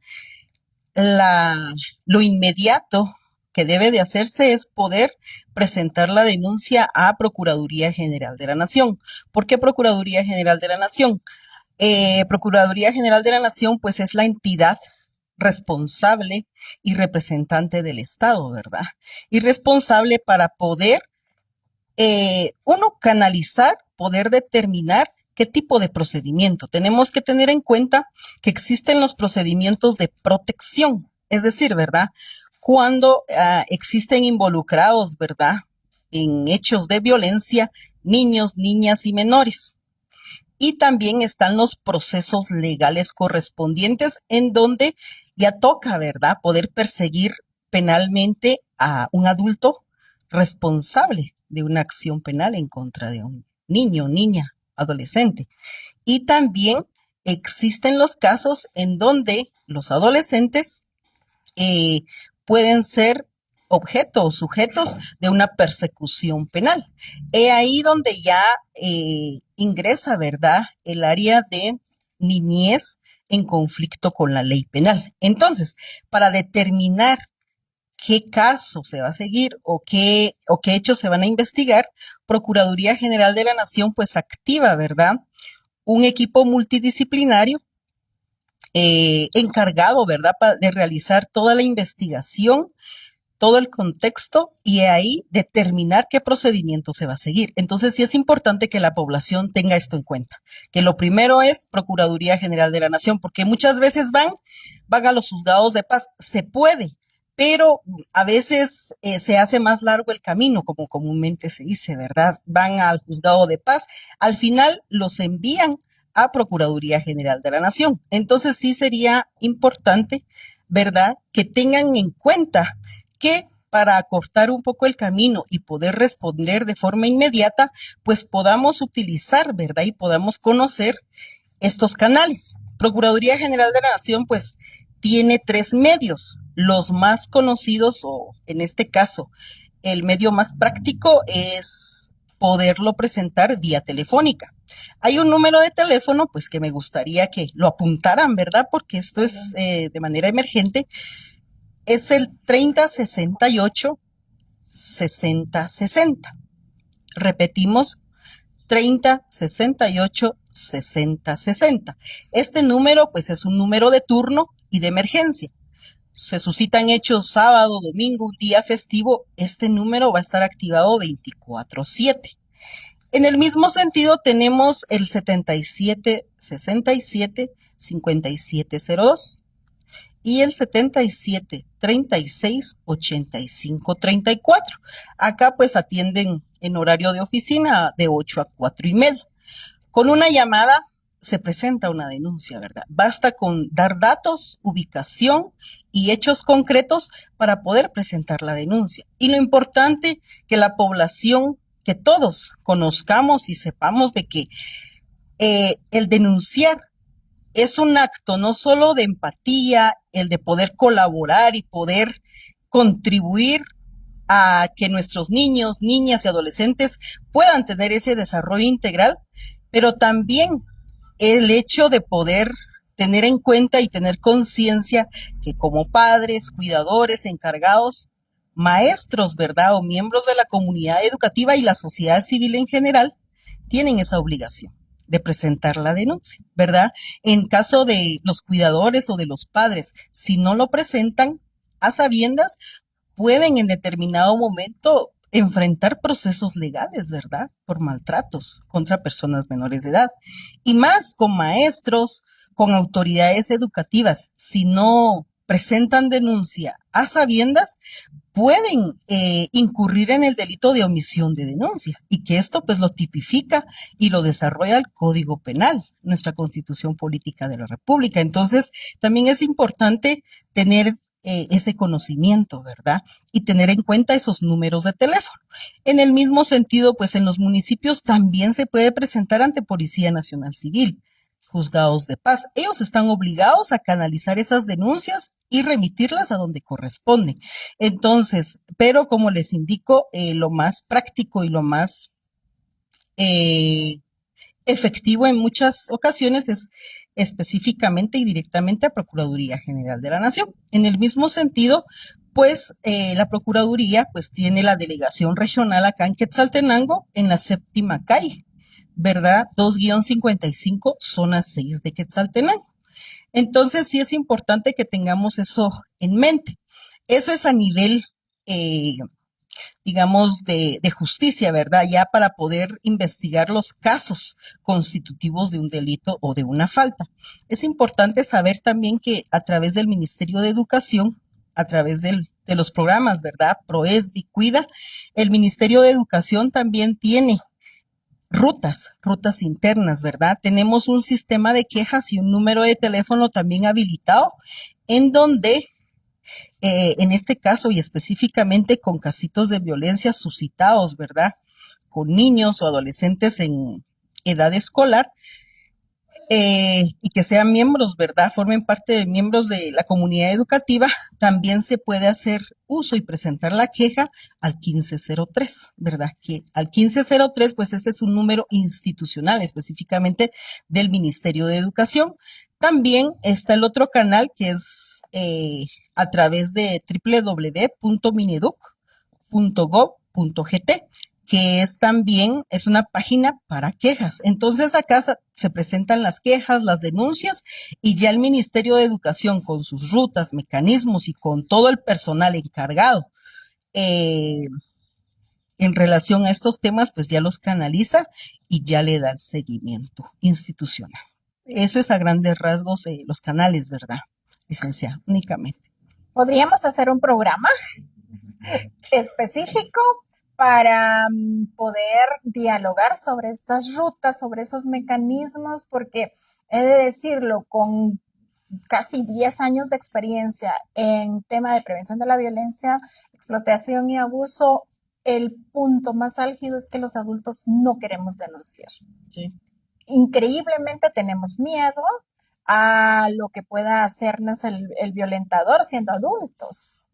Lo inmediato que debe de hacerse es poder presentar la denuncia a Procuraduría General de la Nación. ¿Por qué Procuraduría General de la Nación? Procuraduría General de la Nación, pues es la entidad responsable y representante del Estado, ¿verdad? Y responsable para poder, canalizar, poder determinar qué tipo de procedimiento. Tenemos que tener en cuenta que existen los procedimientos de protección, es decir, ¿verdad? Cuando existen involucrados, ¿verdad? En hechos de violencia, niños, niñas y menores. Y también están los procesos legales correspondientes en donde ya toca, ¿verdad? Poder perseguir penalmente a un adulto responsable de una acción penal en contra de un niño, niña, adolescente. Y también existen los casos en donde los adolescentes pueden ser objeto o sujetos de una persecución penal. Ahí donde ya ingresa, ¿verdad?, el área de niñez en conflicto con la ley penal. Entonces, para determinar qué caso se va a seguir o qué hechos se van a investigar, Procuraduría General de la Nación pues activa, ¿verdad? Un equipo multidisciplinario encargado, ¿verdad?, de realizar toda la investigación, todo el contexto y ahí determinar qué procedimiento se va a seguir. Entonces sí es importante que la población tenga esto en cuenta, que lo primero es Procuraduría General de la Nación, porque muchas veces van a los juzgados de paz, se puede, pero a veces se hace más largo el camino, como comúnmente se dice, ¿verdad? Van al juzgado de paz, al final los envían a Procuraduría General de la Nación. Entonces sí sería importante, ¿verdad?, que tengan en cuenta que para acortar un poco el camino y poder responder de forma inmediata, pues podamos utilizar, ¿verdad?, y podamos conocer estos canales. Procuraduría General de la Nación, pues, tiene 3 medios. Los más conocidos, o en este caso, el medio más práctico es poderlo presentar vía telefónica. Hay un número de teléfono, pues, que me gustaría que lo apuntaran, ¿verdad?, porque esto es de manera emergente. Es el 3068-6060. Repetimos, 3068-6060. Este número, pues, es un número de turno y de emergencia. Se suscitan hechos sábado, domingo, un día festivo, este número va a estar activado 24/7. En el mismo sentido, tenemos el 7767-5702 y el 7736-8534. Acá pues atienden en horario de oficina de 8 a 4:30. Con una llamada se presenta una denuncia, ¿verdad? Basta con dar datos, ubicación y hechos concretos para poder presentar la denuncia. Y lo importante, que la población, que todos conozcamos y sepamos de que el denunciar es un acto no solo de empatía, el de poder colaborar y poder contribuir a que nuestros niños, niñas y adolescentes puedan tener ese desarrollo integral, pero también el hecho de poder tener en cuenta y tener conciencia que como padres, cuidadores, encargados, maestros, ¿verdad?, o miembros de la comunidad educativa y la sociedad civil en general, tienen esa obligación de presentar la denuncia, ¿verdad? En caso de los cuidadores o de los padres, si no lo presentan a sabiendas, pueden en determinado momento enfrentar procesos legales, ¿verdad?, por maltratos contra personas menores de edad. Y más con maestros, con autoridades educativas, si no presentan denuncia a sabiendas, pueden incurrir en el delito de omisión de denuncia, y que esto pues lo tipifica y lo desarrolla el Código Penal, nuestra Constitución Política de la República. Entonces, también es importante tener ese conocimiento, ¿verdad?, y tener en cuenta esos números de teléfono. En el mismo sentido, pues en los municipios también se puede presentar ante Policía Nacional Civil, juzgados de paz. Ellos están obligados a canalizar esas denuncias y remitirlas a donde corresponde. Entonces, pero como les indico, lo más práctico y lo más efectivo en muchas ocasiones es específicamente y directamente a Procuraduría General de la Nación. En el mismo sentido, pues la Procuraduría pues tiene la delegación regional acá en Quetzaltenango, en la 7ª calle, ¿verdad? 2-55, zona 6 de Quetzaltenango. Entonces sí es importante que tengamos eso en mente. Eso es a nivel, digamos, de justicia, ¿verdad? Ya para poder investigar los casos constitutivos de un delito o de una falta. Es importante saber también que a través del Ministerio de Educación, a través de los programas, ¿verdad?, ProESBI, Cuida, el Ministerio de Educación también tiene rutas internas, ¿verdad? Tenemos un sistema de quejas y un número de teléfono también habilitado, en donde, en este caso y específicamente con casitos de violencia suscitados, ¿verdad?, con niños o adolescentes en edad escolar, y que sean miembros, ¿verdad?, formen parte de miembros de la comunidad educativa, también se puede hacer uso y presentar la queja al 1503, ¿verdad? Que al 1503, pues este es un número institucional, específicamente del Ministerio de Educación. También está el otro canal que es a través de www.mineduc.gov.gt, que es una página para quejas. Entonces acá se presentan las quejas, las denuncias, y ya el Ministerio de Educación, con sus rutas, mecanismos y con todo el personal encargado en relación a estos temas, pues ya los canaliza y ya le da el seguimiento institucional. Eso es a grandes rasgos los canales, ¿verdad, licenciada? Únicamente. Podríamos hacer un programa específico para poder dialogar sobre estas rutas, sobre esos mecanismos, porque he de decirlo, con casi 10 años de experiencia en tema de prevención de la violencia, explotación y abuso, el punto más álgido es que los adultos no queremos denunciar. Sí. Increíblemente tenemos miedo a lo que pueda hacernos el violentador siendo adultos.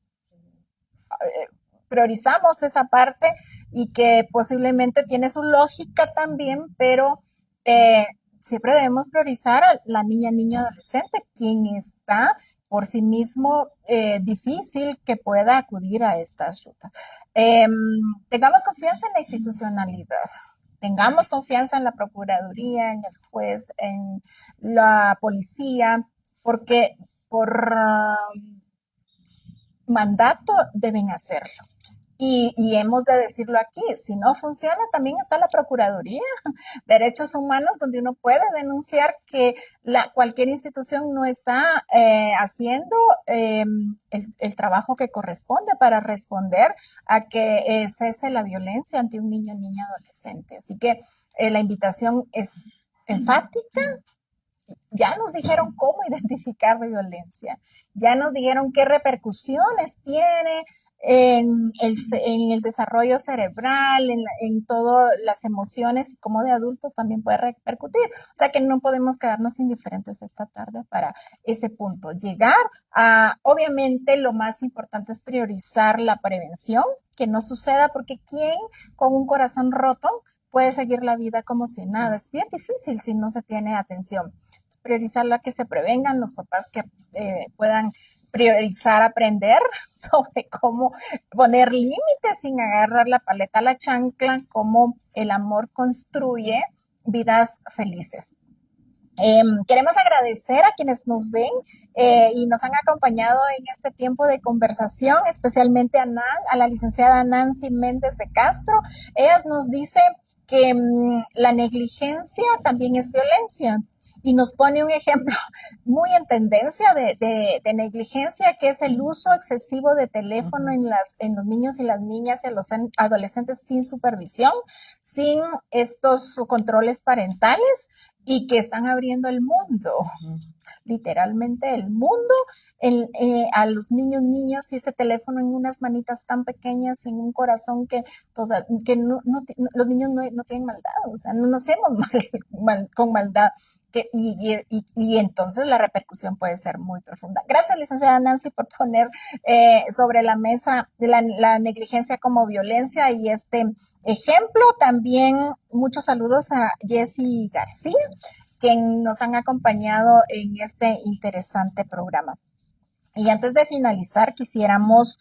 Priorizamos esa parte y que posiblemente tiene su lógica también, pero siempre debemos priorizar a la niña, niño, adolescente, quien está por sí mismo difícil que pueda acudir a estas rutas. Tengamos confianza en la institucionalidad. Tengamos confianza en la Procuraduría, en el juez, en la policía, porque por mandato deben hacerlo. Y hemos de decirlo aquí, si no funciona, también está la Procuraduría, Derechos Humanos, donde uno puede denunciar que cualquier institución no está haciendo el trabajo que corresponde para responder a que cese la violencia ante un niño, niña, adolescente. Así que la invitación es enfática. Ya nos dijeron cómo identificar violencia, ya nos dijeron qué repercusiones tiene en el desarrollo cerebral, en todas las emociones y cómo de adultos también puede repercutir. O sea que no podemos quedarnos indiferentes esta tarde para ese punto. Llegar a, obviamente, lo más importante es priorizar la prevención, que no suceda, porque ¿quién con un corazón roto puede seguir la vida como si nada? Es bien difícil si no se tiene atención. Priorizar la que se prevengan, los papás que puedan priorizar aprender sobre cómo poner límites sin agarrar la paleta a la chancla, cómo el amor construye vidas felices. Queremos agradecer a quienes nos ven y nos han acompañado en este tiempo de conversación, especialmente a la licenciada Nancy Méndez de Castro. Ella nos dice que la negligencia también es violencia y nos pone un ejemplo muy en tendencia de negligencia, que es el uso excesivo de teléfono en los niños y las niñas y los adolescentes sin supervisión, sin estos controles parentales, y que están abriendo el mundo, literalmente el mundo, a los niños y ese teléfono en unas manitas tan pequeñas, en un corazón que los niños no tienen maldad, o sea, no nos hacemos mal con maldad. Y entonces la repercusión puede ser muy profunda. Gracias, licenciada Nancy, por poner sobre la mesa la negligencia como violencia y este ejemplo. También muchos saludos a Jessy García, quien nos han acompañado en este interesante programa. Y antes de finalizar, quisiéramos,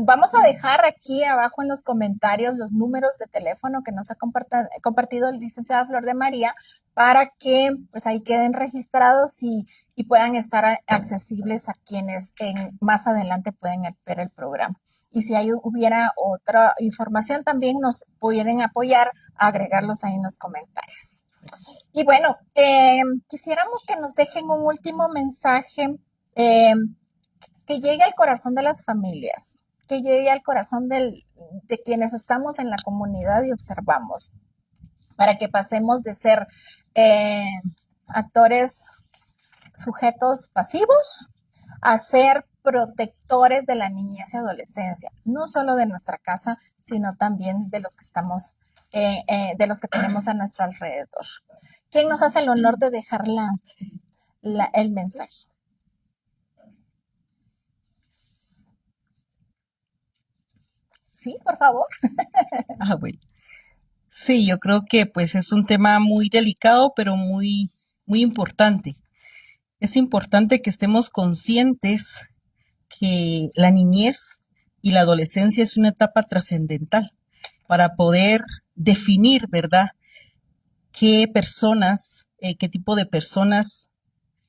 vamos a dejar aquí abajo en los comentarios los números de teléfono que nos ha compartido la licenciada Flor de María, para que pues ahí queden registrados y puedan estar accesibles a quienes más adelante pueden ver el programa. Y si hubiera otra información, también nos pueden apoyar a agregarlos ahí en los comentarios. Y bueno, quisiéramos que nos dejen un último mensaje que llegue al corazón de las familias, que llegue al corazón de quienes estamos en la comunidad y observamos, para que pasemos de ser actores, sujetos pasivos, a ser protectores de la niñez y adolescencia, no solo de nuestra casa, sino también de los que estamos, de los que tenemos a nuestro alrededor. ¿Quién nos hace el honor de dejar el mensaje? Sí, por favor. Bueno. Sí, yo creo que pues es un tema muy delicado, pero muy, muy importante. Es importante que estemos conscientes que la niñez y la adolescencia es una etapa trascendental para poder definir, ¿verdad?, qué personas, qué tipo de personas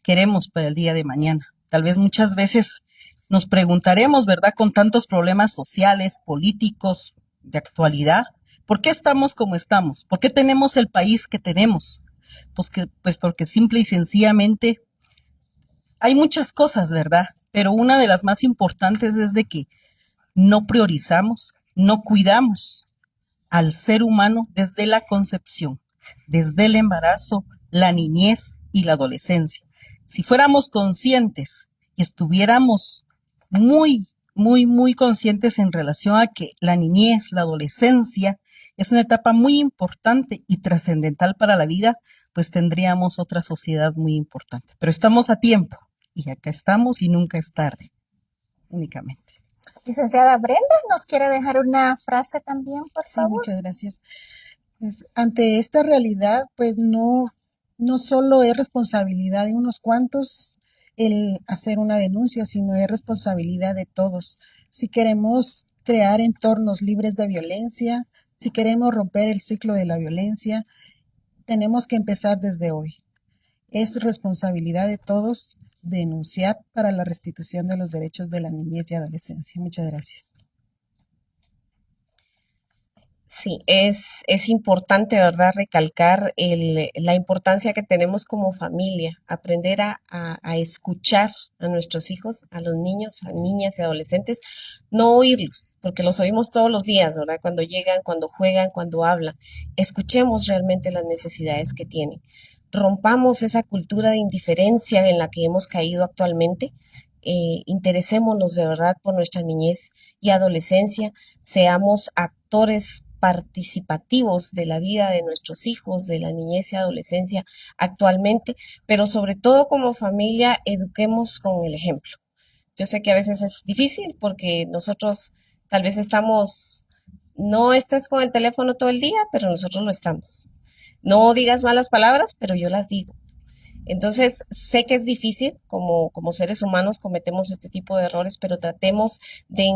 queremos para el día de mañana. Tal vez muchas veces nos preguntaremos, ¿verdad?, con tantos problemas sociales, políticos, de actualidad, ¿por qué estamos como estamos? ¿Por qué tenemos el país que tenemos? Pues porque simple y sencillamente hay muchas cosas, ¿verdad? Pero una de las más importantes es de que no priorizamos, no cuidamos al ser humano desde la concepción, desde el embarazo, la niñez y la adolescencia. Si fuéramos conscientes y estuviéramos muy conscientes en relación a que la niñez, la adolescencia, es una etapa muy importante y trascendental para la vida, pues tendríamos otra sociedad muy importante. Pero estamos a tiempo y acá estamos y nunca es tarde, únicamente. Licenciada Brenda, ¿nos quiere dejar una frase también, por Sí, favor? muchas gracias. Pues, ante esta realidad, pues no solo es responsabilidad de unos cuantos el hacer una denuncia, sino es responsabilidad de todos. Si queremos crear entornos libres de violencia, si queremos romper el ciclo de la violencia, tenemos que empezar desde hoy. Es responsabilidad de todos denunciar para la restitución de los derechos de la niñez y adolescencia. Muchas gracias. Sí, es importante, ¿verdad?, recalcar la importancia que tenemos como familia, aprender a escuchar a nuestros hijos, a los niños, a niñas y adolescentes, no oírlos, porque los oímos todos los días, ¿verdad?, cuando llegan, cuando juegan, cuando hablan. Escuchemos realmente las necesidades que tienen. Rompamos esa cultura de indiferencia en la que hemos caído actualmente. Interesémonos de verdad por nuestra niñez y adolescencia, seamos actores participativos de la vida de nuestros hijos, de la niñez y adolescencia actualmente, pero sobre todo como familia, eduquemos con el ejemplo. Yo sé que a veces es difícil porque nosotros tal vez estamos, no estés con el teléfono todo el día, pero nosotros lo estamos. No digas malas palabras, pero yo las digo. Entonces, sé que es difícil, como seres humanos cometemos este tipo de errores, pero tratemos de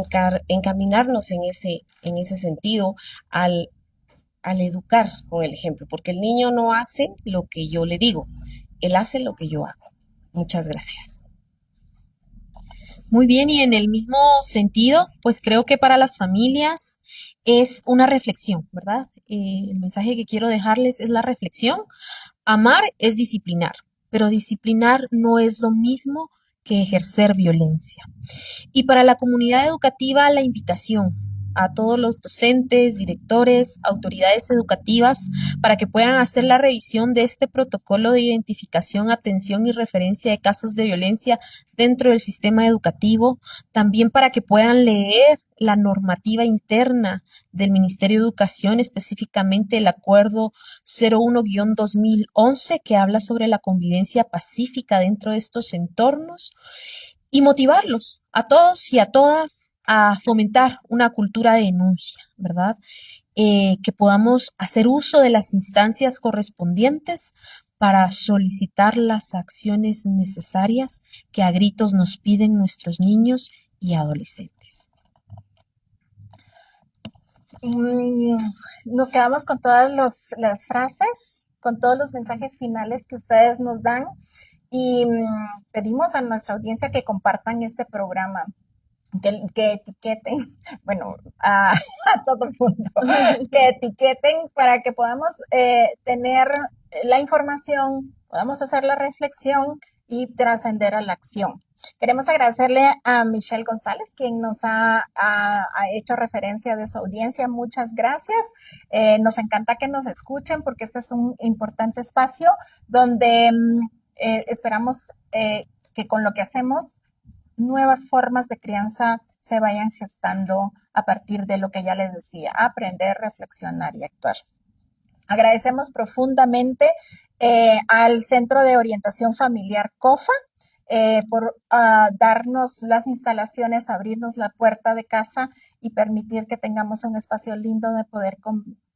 encaminarnos en ese sentido al, al educar con el ejemplo, porque el niño no hace lo que yo le digo, él hace lo que yo hago. Muchas gracias. Muy bien, y en el mismo sentido, pues creo que para las familias es una reflexión, ¿verdad? El mensaje que quiero dejarles es la reflexión. Amar es disciplinar, pero disciplinar no es lo mismo que ejercer violencia. Y para la comunidad educativa, la invitación a todos los docentes, directores, autoridades educativas para que puedan hacer la revisión de este protocolo de identificación, atención y referencia de casos de violencia dentro del sistema educativo, también para que puedan leer la normativa interna del Ministerio de Educación, específicamente el Acuerdo 01-2011, que habla sobre la convivencia pacífica dentro de estos entornos, y motivarlos a todos y a todas a fomentar una cultura de denuncia, ¿verdad? Que podamos hacer uso de las instancias correspondientes para solicitar las acciones necesarias que a gritos nos piden nuestros niños y adolescentes. Nos quedamos con todas las frases, con todos los mensajes finales que ustedes nos dan y pedimos a nuestra audiencia que compartan este programa, que etiqueten, bueno, a todo el mundo, que etiqueten para que podamos tener la información, podamos hacer la reflexión y trascender a la acción. Queremos agradecerle a Michelle González, quien nos ha hecho referencia de su audiencia. Muchas gracias. Nos encanta que nos escuchen porque este es un importante espacio donde esperamos que con lo que hacemos nuevas formas de crianza se vayan gestando a partir de lo que ya les decía, aprender, reflexionar y actuar. Agradecemos profundamente al Centro de Orientación Familiar COFA por darnos las instalaciones, abrirnos la puerta de casa y permitir que tengamos un espacio lindo de poder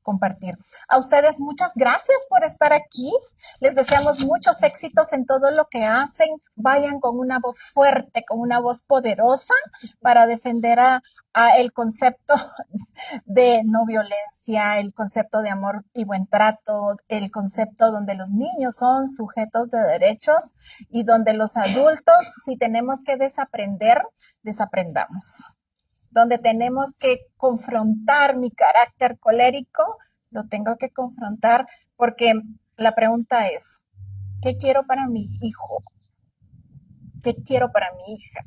compartir. A ustedes muchas gracias por estar aquí. Les deseamos muchos éxitos en todo lo que hacen. Vayan con una voz fuerte, con una voz poderosa para defender a el concepto de no violencia, el concepto de amor y buen trato, el concepto donde los niños son sujetos de derechos y donde los adultos, si tenemos que desaprender, desaprendamos. Donde tenemos que confrontar mi carácter colérico, lo tengo que confrontar porque la pregunta es, ¿qué quiero para mi hijo? ¿Qué quiero para mi hija?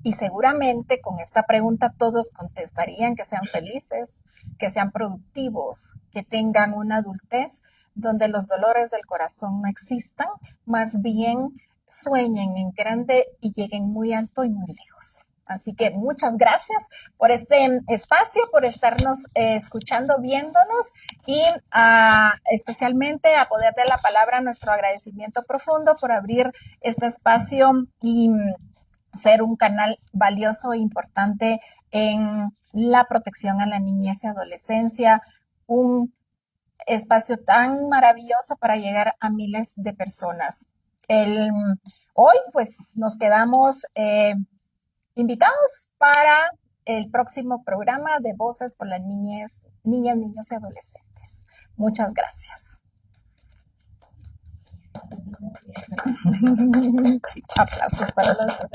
Y seguramente con esta pregunta todos contestarían que sean felices, que sean productivos, que tengan una adultez donde los dolores del corazón no existan, más bien sueñen en grande y lleguen muy alto y muy lejos. Así que muchas gracias por este espacio, por estarnos escuchando, viéndonos y especialmente a Poder de la Palabra nuestro agradecimiento profundo por abrir este espacio y ser un canal valioso e importante en la protección a la niñez y adolescencia, un espacio tan maravilloso para llegar a miles de personas. Hoy pues nos quedamos invitados para el próximo programa de Voces por las niñas, niños y adolescentes. Muchas gracias. Sí, aplausos para ustedes.